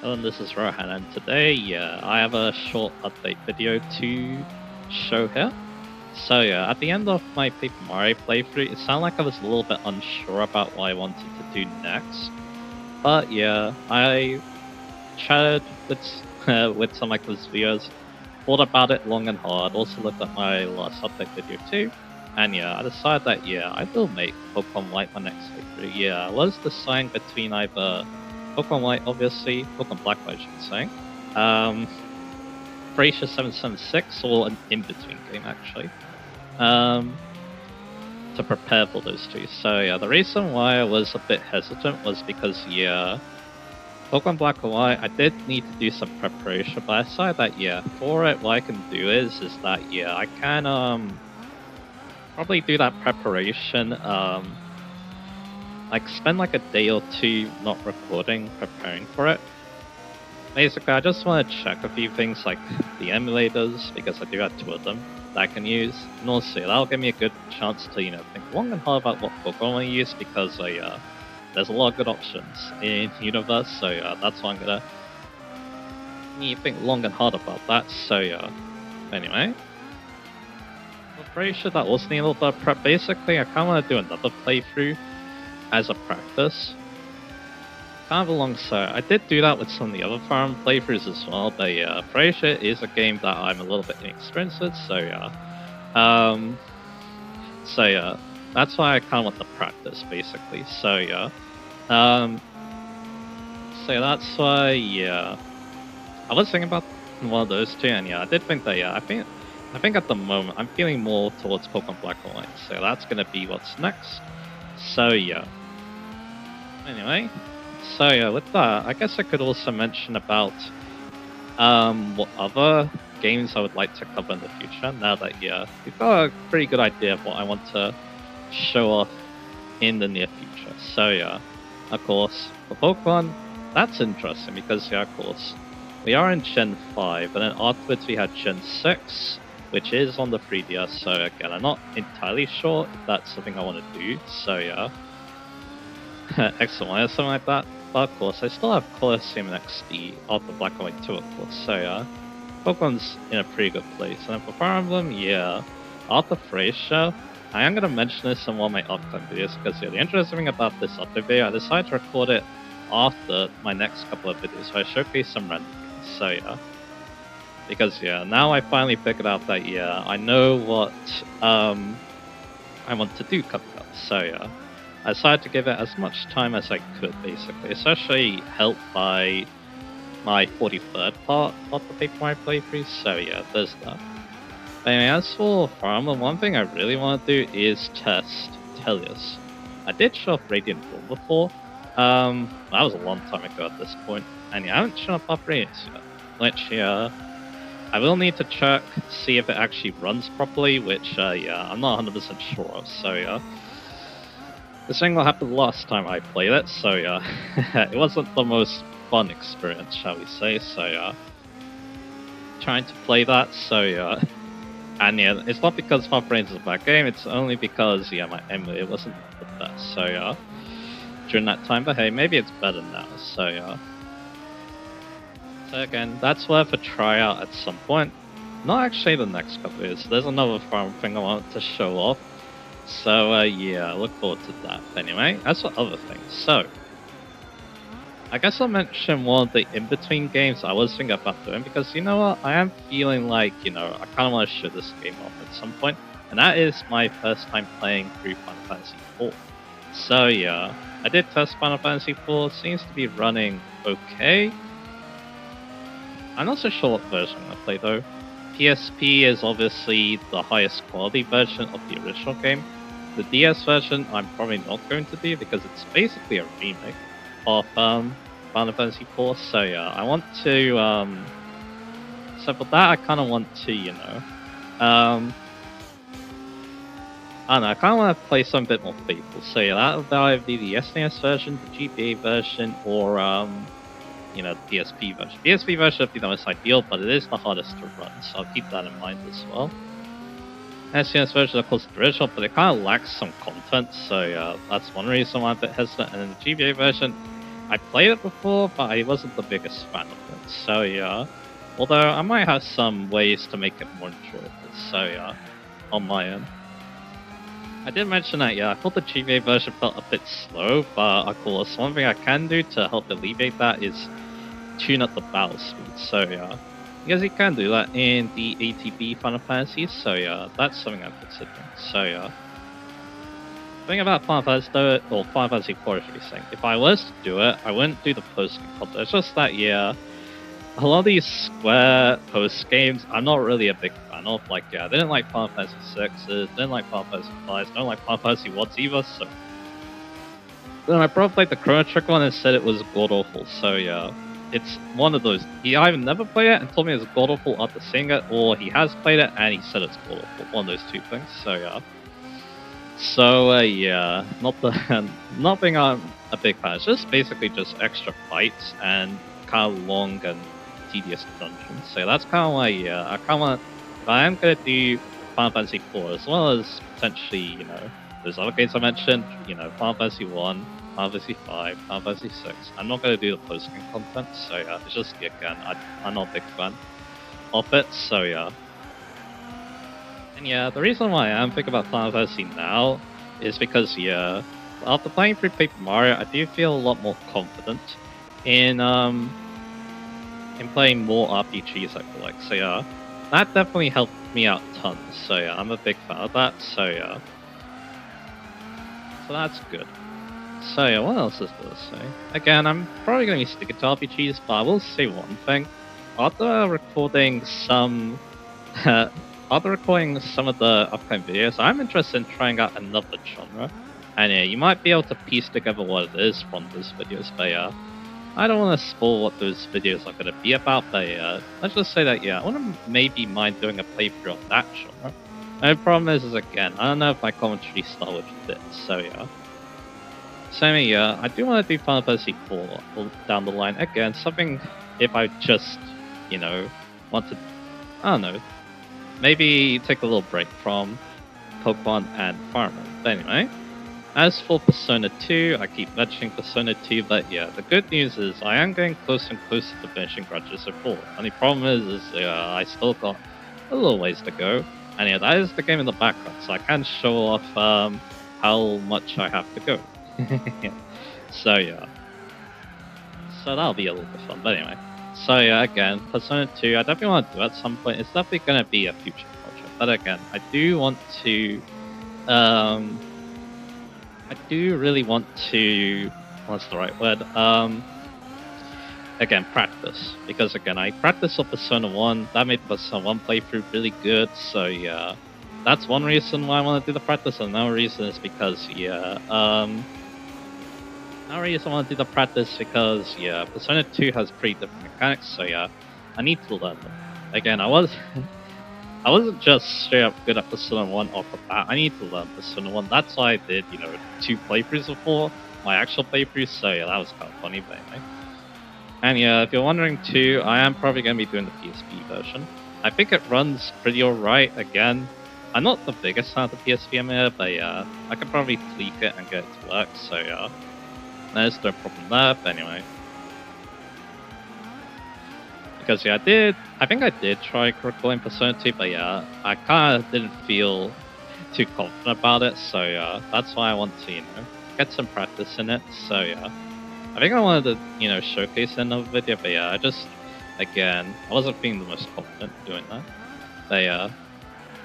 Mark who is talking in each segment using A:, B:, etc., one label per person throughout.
A: And this is Rohan, and today, I have a short update video to show here. So at the end of my Paper Mario playthrough, it sounded like I was a little bit unsure about what I wanted to do next. But I chatted with with some of my close viewers, thought about it long and hard, also looked at my last update video too, and I decided that I will make Pokemon White my next playthrough. I was deciding between either Pokemon White, obviously, Pokemon Black, I should say, um, Fraser 776, or an in-between game actually, um, to prepare for those two. So the reason why I was a bit hesitant was because Pokemon Black and White, I did need to do some preparation, but I decided that for it, what I can do is that I can probably do that preparation, like spend like a day or two not recording, preparing for it. Basically, I just want to check a few things like the emulators, because I do have two of them that I can use, and also that'll give me a good chance to think long and hard about what Pokemon I want to use, because there's a lot of good options in the universe, so that's why I'm gonna need to think long and hard about that. So anyway, I'm pretty sure that also need a little bit of prep. Basically, I kind of want to do another playthrough as a practice, kind of alongside. I did do that with some of the other farm playthroughs as well, but pretty sure it is a game that I'm a little bit inexperienced with, so that's why I kind of want to practice, basically. So that's why I was thinking about one of those two, and I did think that I think at the moment I'm feeling more towards Pokemon Black and White, so that's gonna be what's next. So anyway, so with that, I guess I could also mention about what other games I would like to cover in the future. Now that we've got a pretty good idea of what I want to show off in the near future. So of course, for Pokemon, that's interesting because of course, we are in Gen 5, and then afterwards we had Gen 6, which is on the 3DS. So again, I'm not entirely sure if that's something I want to do. So X1 or something like that. But of course, I still have Colosseum and XD after Black and White 2, of course. So Pokemon's in a pretty good place. And then for Fire Emblem, after Fraser, I am going to mention this in one of my upcoming videos, because the interesting thing about this update video, I decided to record it after my next couple of videos, so I showcase some random things. So because now I finally figured out that I know what I want to do coming up. So I decided to give it as much time as I could, basically, especially helped by my 43rd part of the Paper Mario playthrough. So there's that. Anyway, as for Fire Emblem, one thing I really want to do is test Telius. I did show off Radiant Dawn before. That was a long time ago at this point, and I haven't shown off Radiant yet. Which I will need to check, see if it actually runs properly, which I'm not 100% sure of. So this thing what happened last time I played it, so it wasn't the most fun experience, shall we say. So trying to play that, so and it's not because my brains is a bad game, it's only because my emulator wasn't the best. So during that time, but hey, maybe it's better now. So again, that's worth a try out at some point. Not actually the next couple of years. There's another farm thing I want to show off. So I look forward to that. Anyway, as for other things, so I guess I'll mention one of the in-between games I was thinking about doing, because you know what, I am feeling like, I kind of want to show this game off at some point, and that is my first time playing through Final Fantasy IV. So I did test Final Fantasy IV, seems to be running okay. I'm not so sure what version I'm going to play though. PSP is obviously the highest quality version of the original game. The DS version I'm probably not going to do, because it's basically a remake of Final Fantasy IV. So I want to so for that I kind of want to I don't know, I kind of want to play something a bit more faithful. So that'll either be the SNES version, the GBA version, or the PSP version. PSP version would be the most ideal, but it is the hardest to run, so I'll keep that in mind as well. SNES version, of course, the original, but it kind of lacks some content, so that's one reason why I'm a bit hesitant. And then the GBA version, I played it before, but I wasn't the biggest fan of it. So yeah, although I might have some ways to make it more enjoyable. So yeah, on my end. I did mention that, yeah, I thought the GBA version felt a bit slow, but of course, one thing I can do to help alleviate that is tune up the battle speed. So yeah, because you can do that in the ATB Final Fantasy. So yeah, that's something I'm considering. So yeah. The thing about Final Fantasy though, or Final Fantasy 4 is saying, if I was to do it, I wouldn't do the post-game content. It's just that, yeah, a lot of these Square post games, I'm not really a big fan of. Like, yeah, I didn't like Final Fantasy 6s, didn't like Final Fantasy 5s, don't like Final Fantasy 1s either, so. Then my brother played the Chrono Trigger one and said it was god awful, so yeah. It's one of those. He either never played it and told me it's god awful after seeing it, or he has played it and he said it's god awful. One of those two things, so yeah. So, yeah, not being a big fan. It's just basically just extra fights and kind of long and tedious dungeons. So that's kind of why, yeah, I kind of want, if I am going to do Final Fantasy 4, as well as potentially, you know, those other games I mentioned, you know, Final Fantasy 1, Final Fantasy 5, Final Fantasy 6, I'm not going to do the post-game content, so yeah, it's just, again, I'm not a big fan of it, so yeah. And yeah, the reason why I am thinking about Final Fantasy now is because, yeah, after playing through Paper Mario, I do feel a lot more confident in playing more RPGs, I feel like. So yeah, that definitely helped me out tons. So yeah, I'm a big fan of that. So yeah. So that's good. So yeah, what else is there to say? Again, I'm probably going to be sticking to RPGs, but I will say one thing. After recording some of the upcoming videos, I'm interested in trying out another genre. And yeah, you might be able to piece together what it is from those videos, but yeah, I don't want to spoil what those videos are going to be about, but yeah, let's just say that, yeah, I wouldn't maybe mind doing a playthrough of that genre. And the problem is again, I don't know if my commentary style would fit, so yeah. So yeah, I do want to do Final Fantasy 4 down the line. Again, something if I just, you know, want to, I don't know, maybe take a little break from Pokemon and Fire Emblem. But anyway, as for Persona 2, I keep mentioning Persona 2, but yeah, the good news is I am getting closer and closer to finishing Grudges of 4. Only problem is I still got a little ways to go. And yeah, that is the game in the background, so I can show off how much I have to go. So yeah. So that'll be a little bit fun, but anyway. So yeah, again, Persona 2, I definitely want to do at some point. It's definitely going to be a future project. But again, I do want to... I do really want to... What's the right word? Again, practice. Because again, I practiced on Persona 1. That made Persona 1 playthrough really good. So yeah, that's one reason why I want to do the practice. And another reason is because, yeah... Another reason I want to do the practice because, yeah, Persona 2 has pretty different mechanics, so yeah, I need to learn them. Again, I wasn't just straight up good at Persona 1 off the bat, I need to learn Persona 1. That's why I did, you know, 2 playthroughs before, my actual playthroughs, so yeah, that was kind of funny, but anyway. And yeah, if you're wondering too, I am probably going to be doing the PSP version. I think it runs pretty alright, again. I'm not the biggest fan of the PSP I'm here, but yeah, I could probably tweak it and get it to work, so yeah. There's no problem there, but anyway. Because yeah, I think I did try recording Persona 2, but yeah, I kind of didn't feel too confident about it, so yeah, that's why I want to, you know, get some practice in it, so yeah. I think I wanted to, you know, showcase another video, but yeah, again, I wasn't feeling the most confident doing that. But yeah,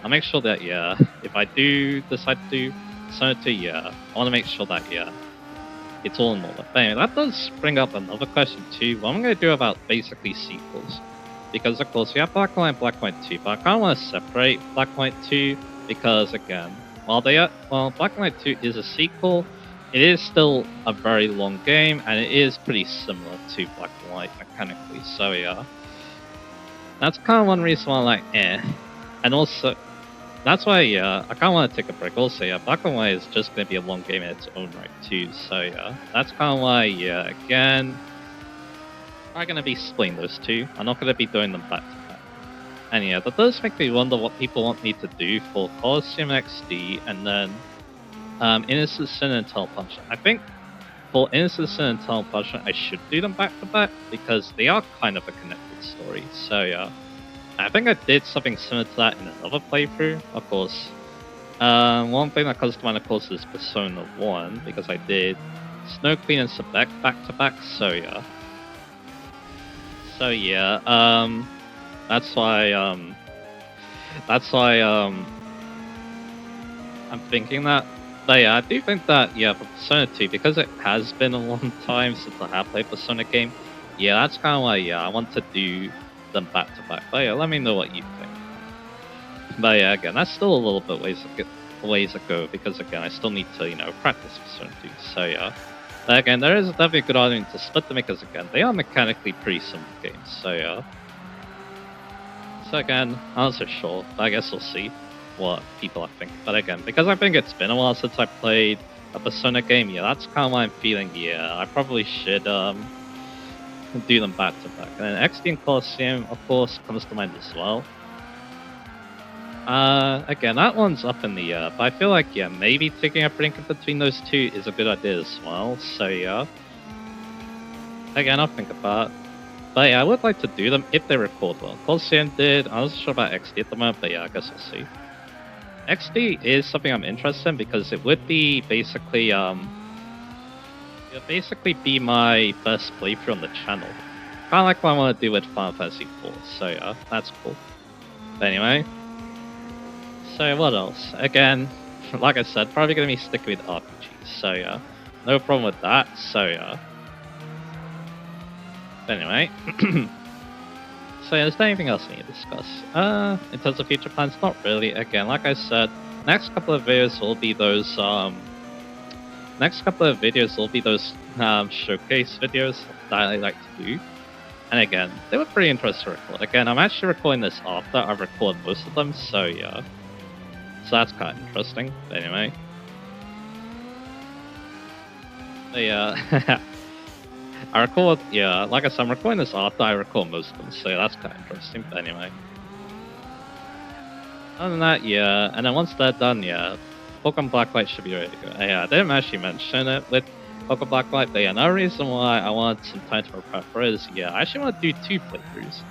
A: I'll make sure that, yeah, if I do decide to do Persona 2, yeah, I want to make sure that, yeah, it's all in order. But anyway, that does bring up another question too. What I'm going to do about basically sequels. Because of course we have Black and White and Black and White 2, but I kind of want to separate Black and White 2 because again, while Black and White 2 is a sequel, it is still a very long game and it is pretty similar to Black and White mechanically. So yeah, that's kind of one reason why I'm like, and also, that's why, yeah, I kind of want to take a break. Also, yeah, Black and White is just going to be a long game in its own right, too. So, yeah, that's kind of why, yeah, again, I'm going to be splitting those two. I'm not going to be doing them back to back. And yeah, that does make me wonder what people want me to do for Colosseum XD and then Innocent Sin and Tunnel Punch. I think for instance and Eternal Punishment, I should do them back to back because they are kind of a connected story. So yeah, I think I did something similar to that in another playthrough. Of course, one thing that comes to mind, of course, is Persona 1 because I did Snow Queen and Sebek back to back. So yeah, that's why I'm thinking that. But yeah, I do think that, yeah, for Persona 2, because it has been a long time since I have played Persona game, yeah, that's kind of why, yeah, I want to do them back to back. But yeah, let me know what you think. But yeah, again, that's still a little bit ways ago, because again, I still need to, you know, practice Persona 2. So yeah. But again, there is definitely a good argument to split them because again, they are mechanically pretty similar games. So yeah. So again, I'm not so sure, but I guess we'll see what people are thinking. But again, because I think it's been a while since I played a Persona game, yeah, that's kind of why I'm feeling, yeah, I probably should do them back to back. And then XD and Colosseum, of course, comes to mind as well. Again, that one's up in the air, but I feel like, yeah, maybe taking a break between those two is a good idea as well, so yeah. Again, I'll think about it. But yeah, I would like to do them if they record well. Colosseum did, I wasn't sure about XD at the moment, but yeah, I guess we'll see. XD is something I'm interested in because it would be basically, it'll basically be my first playthrough on the channel. Kinda like what I want to do with Final Fantasy IV, so yeah, that's cool. But anyway, so what else? Again, like I said, probably gonna be sticking with RPGs, so yeah, no problem with that, so yeah. But anyway, so yeah, is there anything else I need to discuss? In terms of future plans, not really. Again, like I said, next couple of videos will be those, showcase videos that I like to do. And again, they were pretty interesting to record. Again, I'm actually recording this after I record most of them, so yeah. So that's kind of interesting. But anyway. But yeah. I record, yeah, like I said, I'm recording this after I record most of them, so that's kind of interesting. But anyway. Other than that, yeah, and then once they're done, yeah, Pokemon Blacklight should be ready to go. Yeah, I didn't actually mention it with Pokemon Blacklight, but yeah, another reason why I wanted some time to prepare for it is, yeah, I actually want to do 2 playthroughs.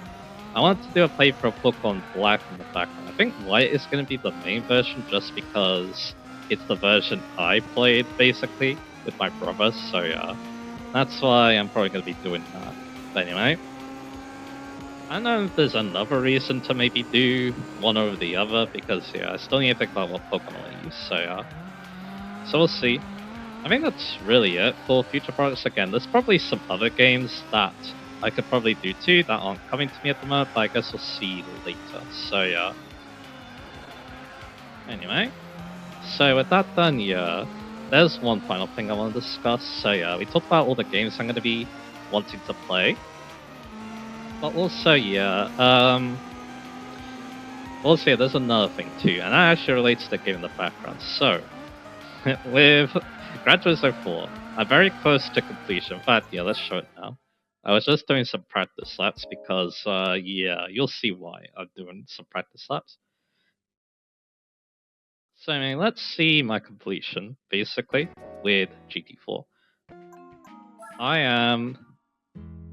A: I wanted to do a playthrough of Pokemon Black in the background. I think White is going to be the main version just because it's the version I played, basically, with my brother, so yeah. That's why I'm probably going to be doing that. But anyway, I don't know if there's another reason to maybe do one over the other, because yeah, I still need to think about what Pokemon I use, so yeah. So we'll see. I think that's really it for future projects. Again, there's probably some other games that I could probably do too that aren't coming to me at the moment, but I guess we'll see later, so yeah. Anyway, so with that done, yeah, there's one final thing I want to discuss. So yeah, we talked about all the games I'm going to be wanting to play. But also, yeah, also, there's another thing too, and that actually relates to the game in the background. So, with Gran Turismo 4, I'm very close to completion. In fact, yeah, let's show it now. I was just doing some practice laps because, yeah, you'll see why I'm doing some practice laps. So, I mean, let's see my completion, basically, with GT4. I am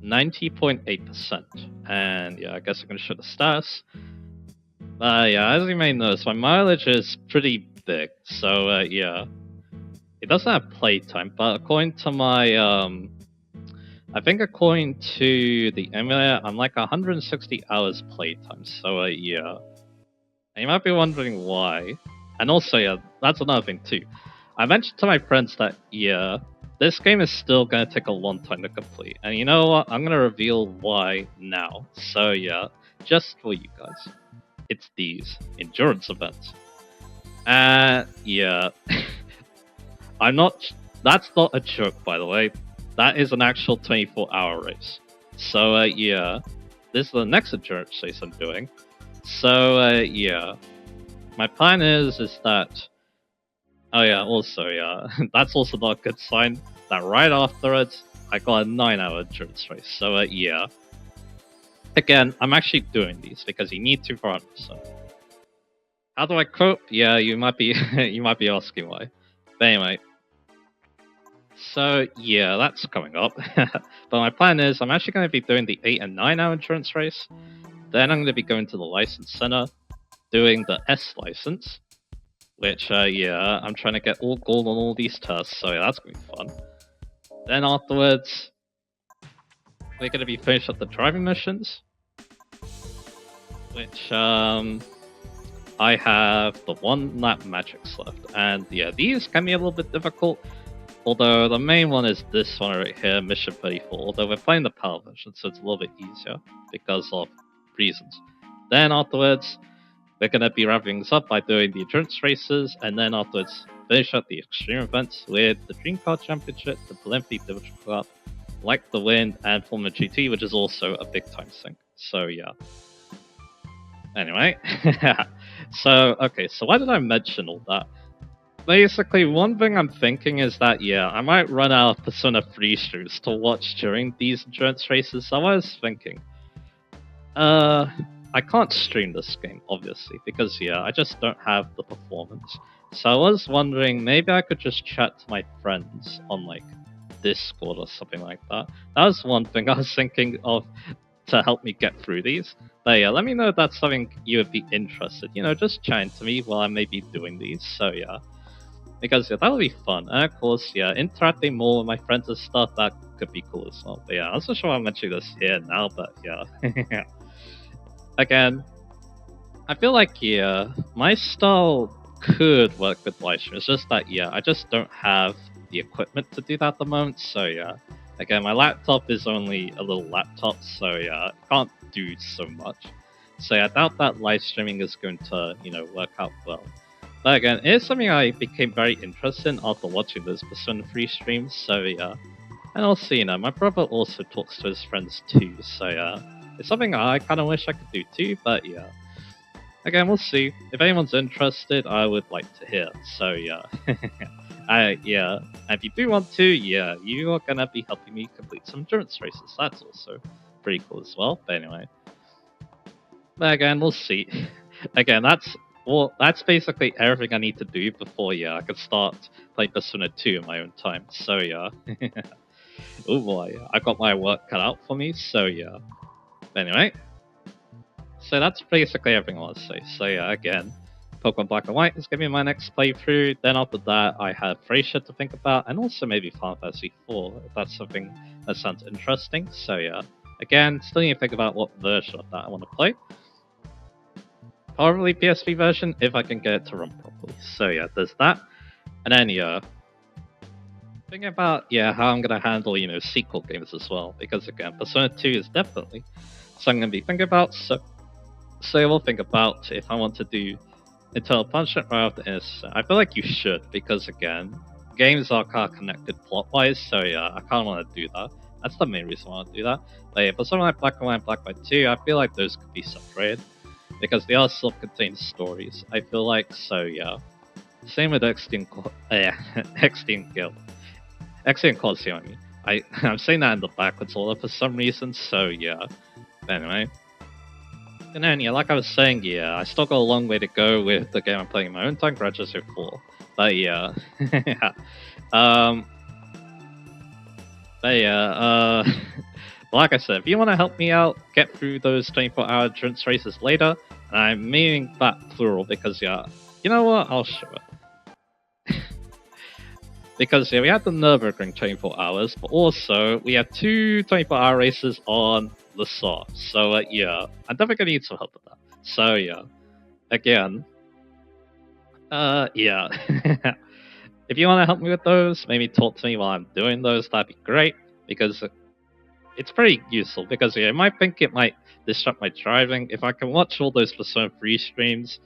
A: 90.8%, and yeah, I guess I'm going to show the stats. Yeah, as you may notice, my mileage is pretty big, so yeah. It doesn't have playtime, but according to my, I think according to the emulator, I'm like 160 hours playtime, so yeah. And you might be wondering why. And also, yeah, that's another thing too. I mentioned to my friends that, yeah, this game is still going to take a long time to complete. And you know what? I'm going to reveal why now. So yeah, just for you guys. It's these endurance events. Yeah. That's not a joke, by the way. That is an actual 24-hour race. So, yeah. This is the next endurance race I'm doing. So, yeah. My plan is that... Oh, yeah, also, yeah. That's also not a good sign. That right after it, I got a 9-hour endurance race. So, yeah. Again, I'm actually doing these because you need to for 100%. How do I cope? Yeah, you might be you might be asking why. But anyway. So yeah, that's coming up. But my plan is I'm actually going to be doing the 8 and 9 hour endurance race. Then I'm going to be going to the license center, doing the S license, which yeah, I'm trying to get all gold on all these tests. So yeah, that's going to be fun. Then afterwards, we're going to be finished up the driving missions, which I have the 1 lap magics left, and yeah, these can be a little bit difficult. Although the main one is this one right here, Mission 34. Although we're playing the PAL version, so it's a little bit easier because of reasons. Then afterwards, we're going to be wrapping things up by doing the endurance races, and then afterwards finish up the extreme events with the Dream Car Championship, the Blimpi Division Cup, Like the Wind, and Formula GT, which is also a big time sync. So yeah. Anyway, so okay, so why did I mention all that? Basically, one thing I'm thinking is that, yeah, I might run out of Persona 3 streams to watch during these endurance races. So I was thinking, I can't stream this game, obviously, because, yeah, I just don't have the performance. So I was wondering, maybe I could just chat to my friends on, like, Discord or something like that. That was one thing I was thinking of to help me get through these. But yeah, let me know if that's something you would be interested. You know, just chatting to me while I may be doing these. So yeah. Because yeah, that would be fun. And of course, yeah, interacting more with my friends and stuff, that could be cool as well. But yeah, I'm not sure I'm mentioning this here now, but yeah. Again, I feel like, yeah, my style could work with live stream. It's just that, yeah, I just don't have the equipment to do that at the moment. So yeah, again, my laptop is only a little laptop, so yeah, I can't do so much. So yeah, I doubt that live streaming is going to, you know, work out well. But again, it is something I became very interested in after watching those Persona 3 streams, so yeah. And also, you know, my brother also talks to his friends too, so yeah. It's something I kind of wish I could do too, but yeah. Again, we'll see. If anyone's interested, I would like to hear, so yeah. Yeah. And if you do want to, yeah, you are gonna be helping me complete some endurance races. That's also pretty cool as well, but anyway. But again, we'll see. Again, that's basically everything I need to do before, yeah, I can start playing Persona 2 in my own time. So yeah. Oh boy, I got my work cut out for me, so yeah. Anyway. So that's basically everything I want to say. So yeah, again, Pokemon Black and White is going to be my next playthrough. Then after that, I have Frasier to think about, and also maybe Final Fantasy 4, if that's something that sounds interesting. So yeah. Again, still need to think about what version of that I want to play. Probably PSP version if I can get it to run properly. So yeah, there's that. And then yeah, thinking about how I'm gonna handle sequel games as well, because again, Persona 2 is definitely something I'm gonna be thinking about. So we'll think about if I want to do Internal Punishment right after Innocence. I feel like you should, because again, games are kind of connected plot-wise. So yeah, I kind of want to do that. That's the main reason I want to do that. But yeah, for something like Black and White and Black and White 2, I feel like those could be separated, because they are self-contained stories, I feel like. So yeah, same with Extreme Guild, Extreme Coliseum. I mean, I'm saying that in the backwards order for some reason. So yeah, anyway. And then yeah, like I was saying, yeah, I still got a long way to go with the game I'm playing in my own time, Grand Theft Auto 4. But yeah, like I said, if you want to help me out, get through those 24-hour endurance races later, and I'm meaning that plural because, yeah, you know what? I'll show it. Because, yeah, we have the Nürburgring 24 hours, but also we have 2 24-hour races on the Saw. So, yeah, I'm definitely going to need some help with that. So, yeah, again, yeah. If you want to help me with those, maybe talk to me while I'm doing those, that'd be great, because it's pretty useful, because yeah, I might think it might disrupt my driving. If I can watch all those Persona 3 streams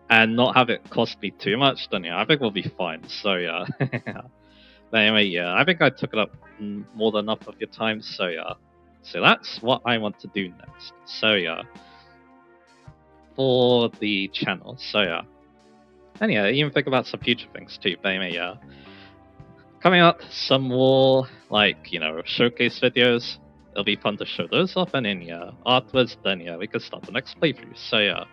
A: and not have it cost me too much, then yeah, I think we'll be fine. So yeah. But anyway, yeah, I think I took it up more than enough of your time, so yeah. So that's what I want to do next. So yeah. For the channel, so yeah. And yeah, even think about some future things too, but anyway, yeah. Coming up, some more, like, showcase videos. It'll be fun to show those off, and then, yeah, afterwards, then, yeah, we can start the next playthrough. So, yeah.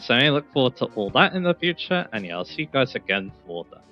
A: So, I look forward to all that in the future, and, yeah, I'll see you guys again for that.